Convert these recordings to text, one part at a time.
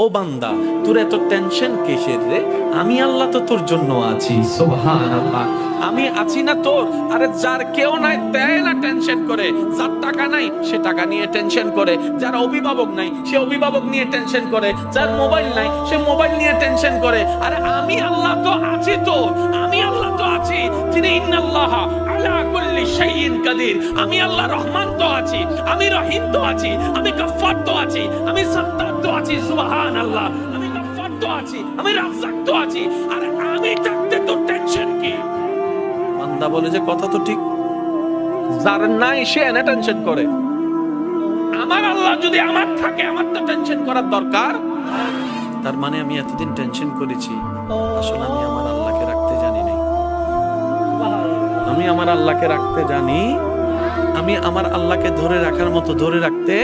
ও বান্দা, তোর এত টেনশন কিসের রে? আমি আল্লাহ তো তোর জন্য আছি। সুবহানাল্লাহ, আমি আছি না তোর? আরে যার কেউ নাই দেয় না টেনশন করে, যার টাকা নাই সে টাকা নিয়ে টেনশন করে, যার অভিভাবক নাই সে অভিভাবক নিয়ে টেনশন করে, যার মোবাইল নাই সে মোবাইল নিয়ে টেনশন করে। আরে আমি আল্লাহ তো আছি তোর, আমি আল্লাহ তো আছি, যিনি ইন্নাল্লাহ আলা কুল্লি শাইইন কাদির। আমি আল্লাহ রহমান তো আছি, আমি রহিম তো আছি, আমি গফফার তো আছি, আমি সাত্তার তো আছি। সুবহানাল্লাহ, আমি গফফার তো আছি, আমি রাজ্জাক তো আছি। আরে আমি থাকতে তোর টেনশন কি? বান্দা বলে যে কথা তো ঠিক, যার নাই সে এনে টেনশন করে। আমার আল্লাহ যদি আমার থাকে, আমার তো টেনশন করার দরকার। তার মানে আমি এতদিন টেনশন করেছি, আসলে আমি আমার আল্লাহকে রাখতে জানি নাই। আমি আমার আল্লাহকে রাখতে জানি, আমি আমার আল্লাহকে ধরে রাখার মতো ধরে রাখতে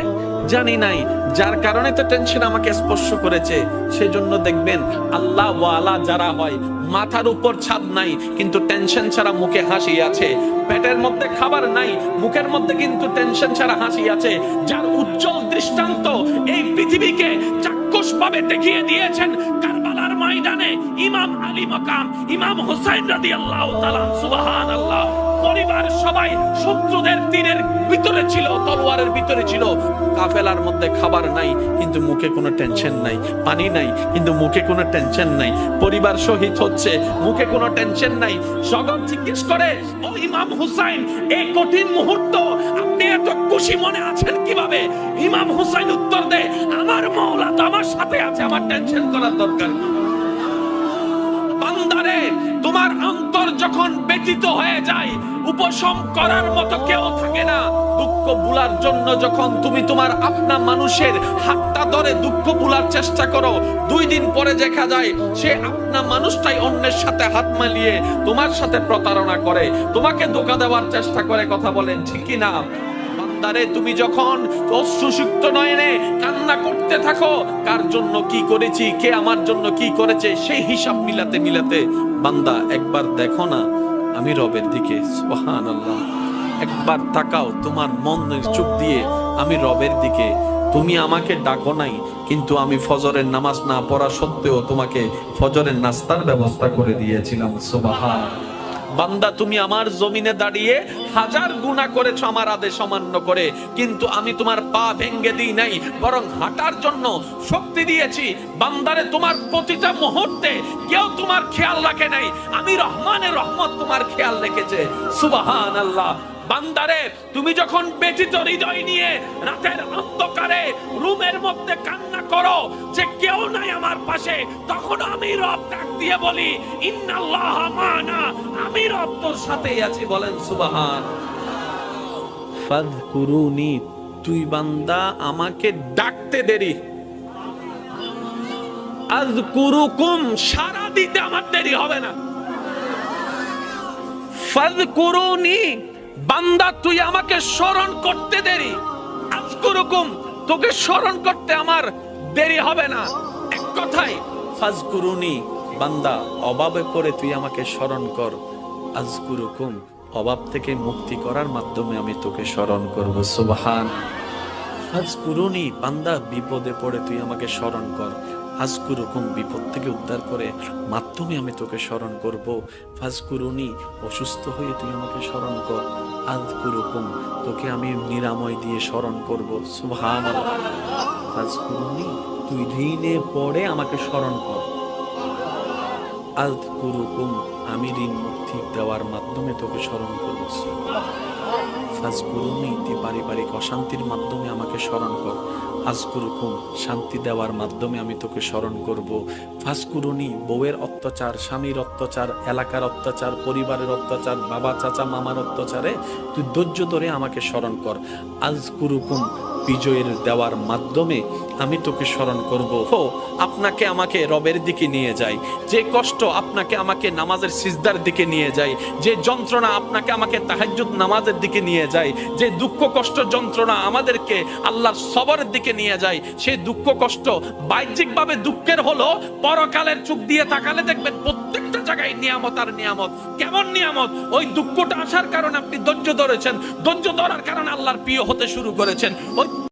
জানি নাই, যার কারণে তো টেনশন আমাকে স্পর্শ করেছে। সেজন্য দেখবেন আল্লাহ ওয়ালা যারা হয়, মাথার উপর ছাদ নাই কিন্তু টেনশন ছাড়া মুখে হাসি আছে, পেটের মধ্যে খাবার নাই মুখের মধ্যে কিন্তু টেনশন ছাড়া হাসি আছে, যার উজ্জ্বল দৃষ্টান্ত এই পৃথিবীকে চাক্ষুষ ভাবে দেখিয়ে দিয়েছেন কারবালার ময়দানে ইমাম আলী মাকাম ইমাম হুসাইন রাদিয়াল্লাহু তাআলা। সুবহানাল্লাহ, পরিবার সবাই শত্রুদের তীরের ভিতরে ছিল, তলোয়ারের ভিতরে ছিল, কাফেলার মধ্যে খাবার নাই কিন্তু মুখে কোনো টেনশন নাই, পানি নাই কিন্তু মুখে কোনো টেনশন নাই, পরিবার শহীদ হচ্ছে মুখে কোনো টেনশন নাই। জগৎ জিজ্ঞেস করে, ও ইমাম হুসাইন, এই কঠিন মুহূর্ত আপনি এত খুশি মনে আছেন কিভাবে? ইমাম হুসাইন উত্তর দেয়, আমার মাওলা তো আমার সাথে আছে, আমার টেনশন করার দরকার নেই। বান্দারে, তোমার অন্তর যখন ব্যথিত হয়ে যায়, উপশম করার মতো কেউ থাকে না। দুঃখ ভুলার জন্য যখন তুমি তোমার আপনা মানুষের হাতটা ধরে দুঃখ ভুলার চেষ্টা করো, 2 দিন পরে দেখা যায় সে আপনা মানুষটাই অন্যের সাথে হাত মিলিয়ে তোমার সাথে প্রতারণা করে, তোমাকে ধোঁকা দেওয়ার চেষ্টা করে। কথা বলেন ঠিক কি না? বান্দারে, তুমি যখন অশ্রুসিক্ত নয়নে কান্না করতে থাকো, কার জন্য কি করেছি, কে আমার জন্য কি করেছে, সেই হিসাব মিলাতে মিলাতে বান্দা একবার দেখো না আমি রবের দিকে। সুবহানাল্লাহ, একবার তাকাও তোমার মনের চোখ দিয়ে আমি রবের দিকে। তুমি আমাকে ডাকো নাই কিন্তু আমি ফজরের নামাজ না পড়া সত্ত্বেও তোমাকে ফজরের নাস্তার ব্যবস্থা করে দিয়েছিলাম। সুবহানাল্লাহ। বান্দা, তুমি আমার জমিনে দাঁড়িয়ে 1000 গুনাহ করেছো আমার আদেশ অমান্য করে, কিন্তু আমি তোমার পা ভেঙে দিই নাই, বরং হাঁটার জন্য শক্তি দিয়েছি। বান্দারে, তোমার প্রতিটা মুহূর্তে কেউ তোমার খেয়াল রাখে নাই, আমি রহমানের রহমত তোমার খেয়াল রেখেছে। সুবহানাল্লাহ। বান্দারে, তুমি যখন ব্যথিত হৃদয় নিয়ে রাতের অন্ধকারে রুমের মধ্যে কান্না করো যে কেউ নাই আমার পাশে, তখন আমি রব ডাক দিয়ে বলি, ইন্নাল্লাহ মা'না, আমি রব তোর সাথেই আছি। বলেন সুবহান। ফাযকুরুনি, তুই বান্দা আমাকে ডাকতে দেরি, আযকুরুকুম, সারা দিতে আমার দেরি হবে না। ফাযকুরুনি, বান্দা তুই আমাকে স্মরণ করতে দেরি, আযকুরুকুম, তোকে স্মরণ করতে আমার দেরি হবে না। এক কথায় ফাযকুরুনি, বান্দা অভাবে পড়ে তুই আমাকে স্মরণ কর, আযকুরুকুম, অভাব থেকে মুক্তি করার মাধ্যমে আমি তোকে স্মরণ করব। সুবহান। ফাযকুরুনি, বান্দা বিপদে পড়ে তুই আমাকে স্মরণ কর, আযকুরুকুম, বিপদ থেকে উদ্ধার করে মাধ্যমে আমি তোকে স্মরণ করব। ফাযকুরুনি, অসুস্থ হয়ে তুই আমাকে স্মরণ কর, আযকুরুকুম, তোকে আমি নিরাময় দিয়ে স্মরণ করব। সুবহানাল্লাহ। ফাযকুরুনি, তুই ঋণে পড়ে আমাকে স্মরণ কর, আযকুরুকুম, আমি ঋণ মুক্তি দেওয়ার মাধ্যমে তোকে স্মরণ করব। ফাযকুরুনি, তুই পারিবারিক অশান্তির মাধ্যমে আমাকে স্মরণ কর, আযকুরুকুম, শান্তি দেওয়ার মাধ্যমে আমি তোকে স্মরণ করব। ফাযকুরুনি, বউয়ের অত্যাচার, স্বামীর অত্যাচার, এলাকার অত্যাচার, পরিবারের অত্যাচার, বাবা চাচা মামার অত্যাচারে তুই ধৈর্য ধরে আমাকে স্মরণ কর, আযকুরুকুম, বিজয়ের দেওয়ার মাধ্যমে আমি তোকে স্মরণ করব। হো, আপনাকে আমাকে রবের দিকে নিয়ে যায়, যে কষ্ট আপনাকে আমাকে নামাজের সিজদার দিকে নিয়ে যায়, যে যন্ত্রণা আপনাকে আমাকে তাহাজ্জুদ নামাজের দিকে নিয়ে যায়, যে দুঃখ কষ্ট যন্ত্রণা আমাদেরকে আল্লাহর সবরের দিকে নিয়ে যায়, সেই দুঃখ কষ্ট বাহ্যিকভাবে দুঃখের হলো, পরকালের চোখ দিয়ে তাকালে দেখবেন প্রত্যেকটা জায়গায় নিয়ামত আর নিয়ামত। কেমন নিয়ামত? ওই দুঃখটা আসার কারণে আপনি ধৈর্য ধরেছেন, ধৈর্য ধরার কারণে আল্লাহর প্রিয় হতে শুরু করেছেন, ওই